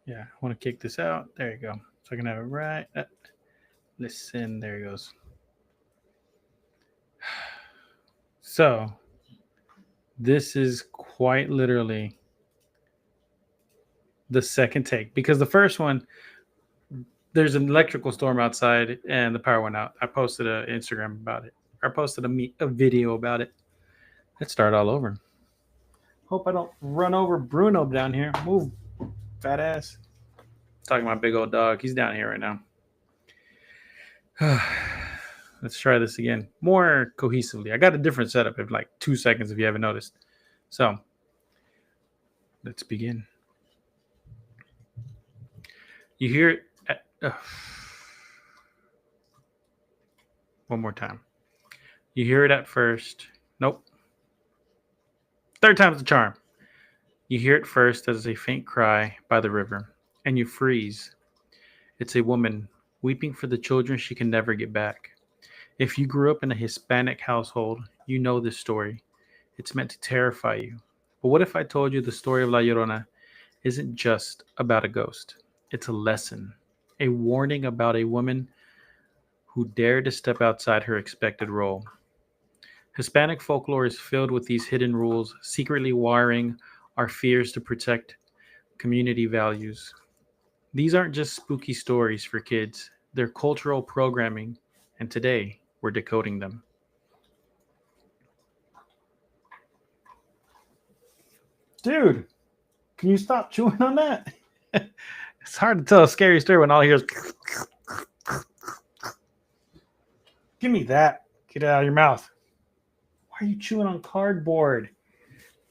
Yeah, I want to kick this out. There you go. So I can have it right. Listen, there it goes. So this is quite literally the second take because the first one, there's an electrical storm outside and the power went out. I posted an Instagram about it. I posted a video about it. Let's start all over. Hope I don't run over Bruno down here. Move, fat ass. Talking about big old dog. He's down here right now. Let's try this again more cohesively. I got a different setup in like 2 seconds if you haven't noticed. So let's begin. You hear it one more time. You hear it at first. Nope. Third time's the charm. You hear it first as a faint cry by the river, and you freeze. It's a woman weeping for the children she can never get back. If you grew up in a Hispanic household, you know this story. It's meant to terrify you. But what if I told you the story of La Llorona isn't just about a ghost? It's a lesson, a warning about a woman who dared to step outside her expected role. Hispanic folklore is filled with these hidden rules, secretly wiring our fears to protect community values. These aren't just spooky stories for kids, they're cultural programming, and today we're decoding them. Dude, can you stop chewing on that? It's hard to tell a scary story when all I hear is. Give me that. Get it out of your mouth. Why are you chewing on cardboard?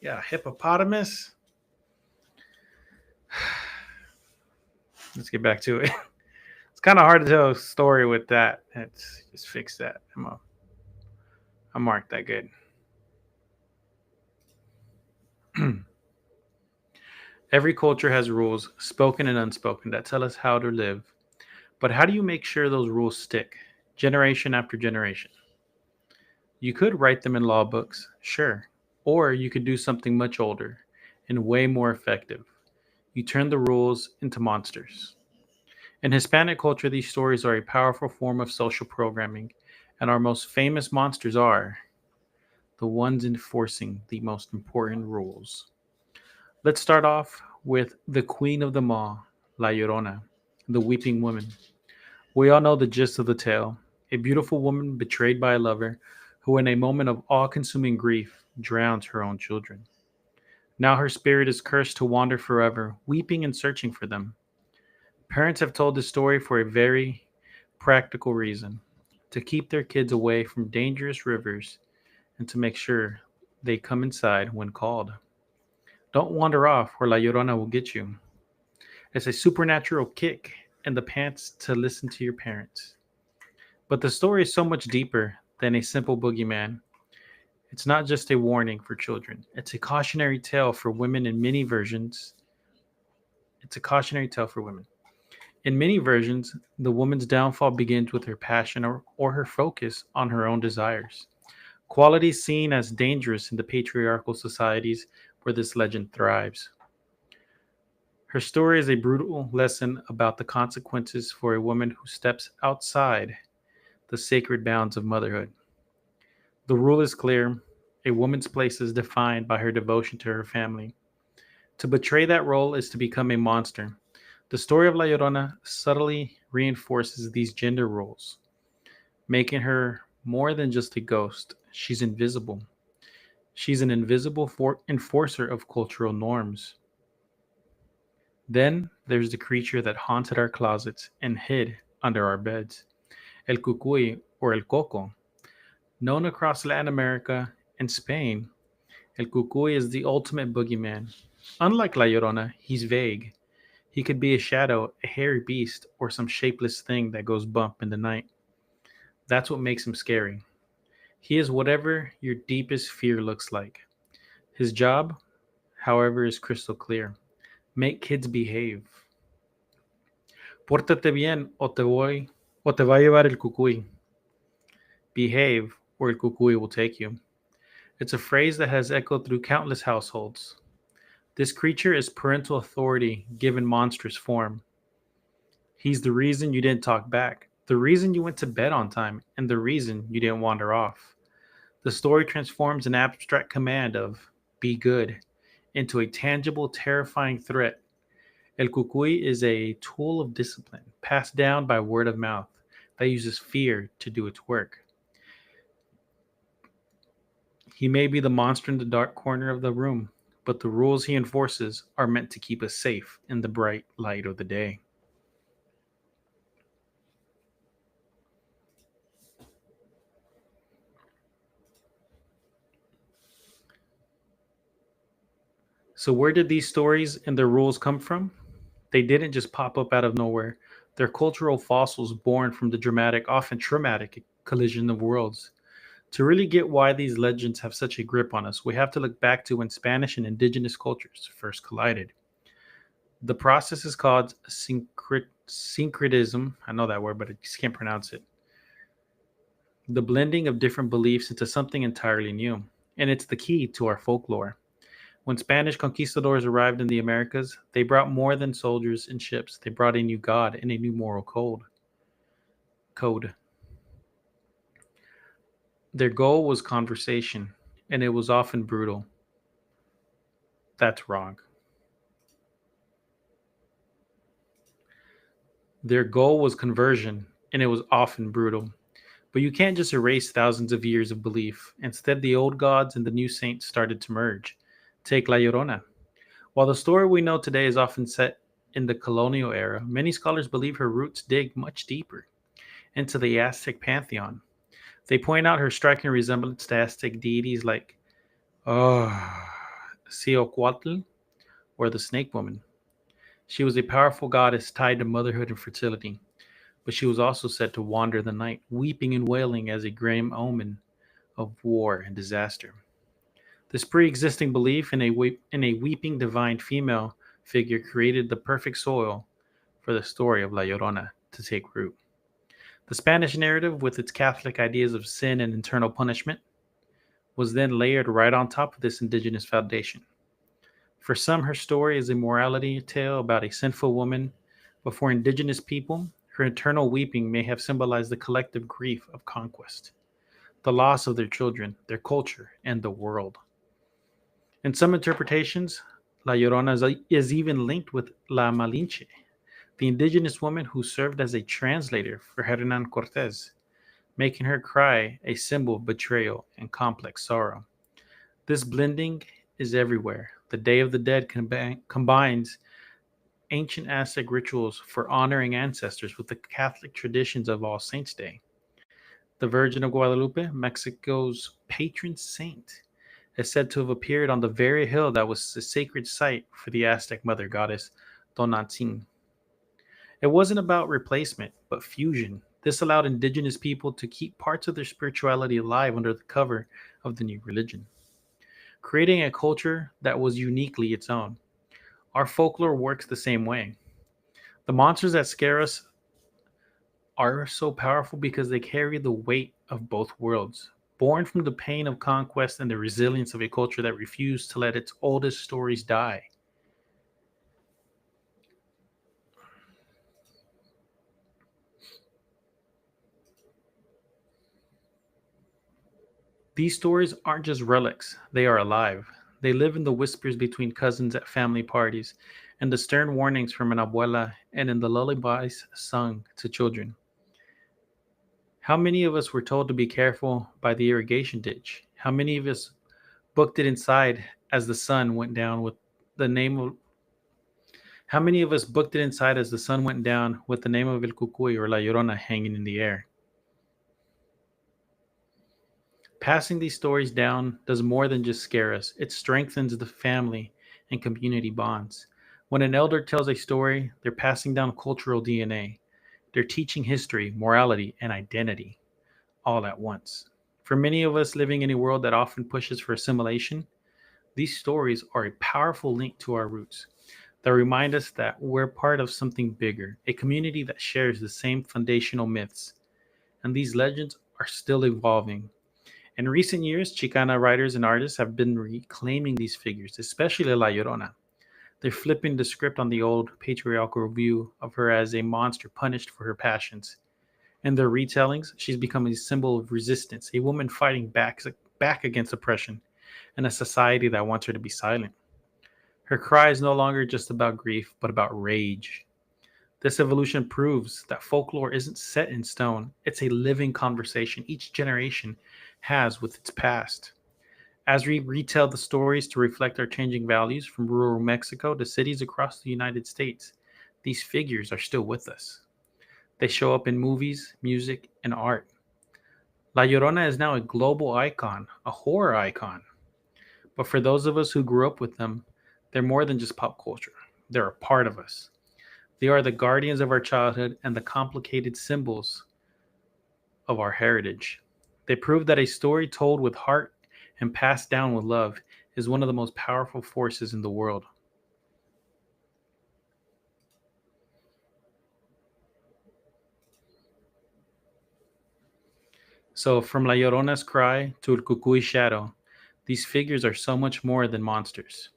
Yeah, hippopotamus. Let's get back to it. It's kind of hard to tell a story with that. Let's just fix that. I marked that good. Every culture has rules, spoken and unspoken, that tell us how to live. But how do you make sure those rules stick, generation after generation? You could write them in law books, sure. Or you could do something much older and way more effective. You turn the rules into monsters. In Hispanic culture, these stories are a powerful form of social programming, and our most famous monsters are the ones enforcing the most important rules. Let's start off with the queen of them all, La Llorona, the weeping woman. We all know the gist of the tale, a beautiful woman betrayed by a lover who, in a moment of awe consuming grief, drowns her own children. Now her spirit is cursed to wander forever, weeping and searching for them. Parents have told this story for a very practical reason, to keep their kids away from dangerous rivers and to make sure they come inside when called. Don't wander off or La Llorona will get you. It's a supernatural kick in the pants to listen to your parents. But the story is so much deeper than a simple boogeyman. It's not just a warning for children, it's a cautionary tale for women in many versions. It's a cautionary tale for women. In many versions, the woman's downfall begins with her passion or her focus on her own desires, qualities seen as dangerous in the patriarchal societies where this legend thrives. Her story is a brutal lesson about the consequences for a woman who steps outside the sacred bounds of motherhood. The rule is clear: a woman's place is defined by her devotion to her family. To betray that role is to become a monster. The story of La Llorona subtly reinforces these gender roles, making her more than just a ghost. She's invisible. She's an invisible enforcer of cultural norms. Then there's the creature that haunted our closets and hid under our beds, El Cucuy or El Coco. Known across Latin America and Spain, El Cucuy is the ultimate boogeyman. Unlike La Llorona, he's vague. He could be a shadow, a hairy beast, or some shapeless thing that goes bump in the night. That's what makes him scary. He is whatever your deepest fear looks like. His job, however, is crystal clear: make kids behave. Pórtate bien o te va a llevar el cucuy. Behave or el cucuy will take you. It's a phrase that has echoed through countless households. This creature is parental authority given monstrous form. He's the reason you didn't talk back, the reason you went to bed on time, and the reason you didn't wander off. The story transforms an abstract command of be good into a tangible, terrifying threat. El Cucuy is a tool of discipline passed down by word of mouth that uses fear to do its work. He may be the monster in the dark corner of the room, but the rules he enforces are meant to keep us safe in the bright light of the day. So, where did these stories and their rules come from? They didn't just pop up out of nowhere. They're cultural fossils born from the dramatic, often traumatic collision of worlds. To really get why these legends have such a grip on us, we have to look back to when Spanish and indigenous cultures first collided. The process is called syncretism. I know that word, but I just can't pronounce it. The blending of different beliefs into something entirely new. And it's the key to our folklore. When Spanish conquistadors arrived in the Americas, they brought more than soldiers and ships. They brought a new god and a new moral code. Their goal was conversation, and it was often brutal. That's wrong. Their goal was conversion, and it was often brutal. But you can't just erase thousands of years of belief. Instead, the old gods and the new saints started to merge. Take La Llorona. While the story we know today is often set in the colonial era, many scholars believe her roots dig much deeper into the Aztec pantheon. They point out her striking resemblance to Aztec deities like oh, Ciocotl or the Snake Woman. She was a powerful goddess tied to motherhood and fertility, but she was also said to wander the night, weeping and wailing as a grim omen of war and disaster. This pre existing belief in a weeping divine female figure created the perfect soil for the story of La Llorona to take root. The Spanish narrative, with its Catholic ideas of sin and eternal punishment, was then layered right on top of this indigenous foundation. For some, her story is a morality tale about a sinful woman, but for indigenous people, her eternal weeping may have symbolized the collective grief of conquest, the loss of their children, their culture, and the world. In some interpretations, La Llorona is even linked with La Malinche, the indigenous woman who served as a translator for Hernan Cortes, making her cry a symbol of betrayal and complex sorrow. This blending is everywhere. The Day of the Dead combines ancient Aztec rituals for honoring ancestors with the Catholic traditions of All Saints' Day. The Virgin of Guadalupe, Mexico's patron saint, is said to have appeared on the very hill that was the sacred site for the Aztec mother goddess Tonantzin. It wasn't about replacement, but fusion. This allowed indigenous people to keep parts of their spirituality alive under the cover of the new religion, creating a culture that was uniquely its own. Our folklore works the same way. The monsters that scare us are so powerful because they carry the weight of both worlds. Born from the pain of conquest and the resilience of a culture that refused to let its oldest stories die. These stories aren't just relics, they are alive. They live in the whispers between cousins at family parties, in the stern warnings from an abuela, and in the lullabies sung to children. How many of us were told to be careful by the irrigation ditch? How many of us booked it inside as the sun went down with the name of how many of us booked it inside as the sun went down with the name of El Cucuy or La Llorona hanging in the air? Passing these stories down does more than just scare us. It strengthens the family and community bonds. When an elder tells a story, they're passing down cultural DNA. They're teaching history, morality, and identity all at once. For many of us living in a world that often pushes for assimilation, these stories are a powerful link to our roots that remind us that we're part of something bigger, a community that shares the same foundational myths. And these legends are still evolving. In recent years, Chicana writers and artists have been reclaiming these figures, especially La Llorona. They're flipping the script on the old patriarchal view of her as a monster punished for her passions. In their retellings, she's become a symbol of resistance, a woman fighting back against oppression, and a society that wants her to be silent. Her cry is no longer just about grief, but about rage. This evolution proves that folklore isn't set in stone, it's a living conversation each generation has with its past. As we retell the stories to reflect our changing values from rural Mexico to cities across the United States, these figures are still with us. They show up in movies, music, and art. La Llorona is now a global icon, a horror icon. But for those of us who grew up with them, they're more than just pop culture. They're a part of us. They are the guardians of our childhood and the complicated symbols of our heritage. They prove that a story told with heart and passed down with love is one of the most powerful forces in the world. So, from La Llorona's cry to El Cucuy shadow, these figures are so much more than monsters.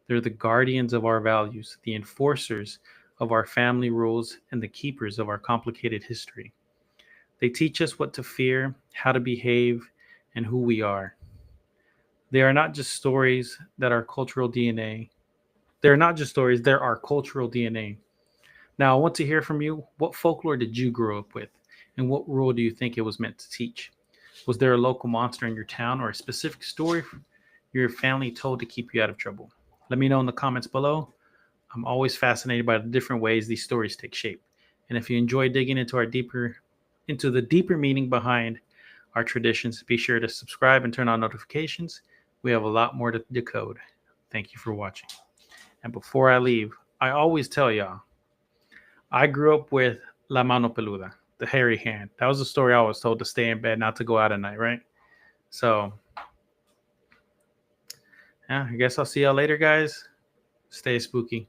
They're the guardians of our values, the enforcers of our family rules, and the keepers of our complicated history. They teach us what to fear, how to behave, and who we are. They are not just stories that are cultural DNA. They're not just stories, they're our cultural DNA. Now, I want to hear from you. What folklore did you grow up with? And what role do you think it was meant to teach? Was there a local monster in your town or a specific story your family told to keep you out of trouble? Let me know in the comments below. I'm always fascinated by the different ways these stories take shape. And if you enjoy digging into the deeper meaning behind our traditions, be sure to subscribe and turn on notifications. We have a lot more to decode. Thank you for watching. And before I leave, I always tell y'all, I grew up with La Mano Peluda, the hairy hand. That was the story I was told to stay in bed, not to go out at night, right? So, yeah, I guess I'll see y'all later, guys. Stay spooky.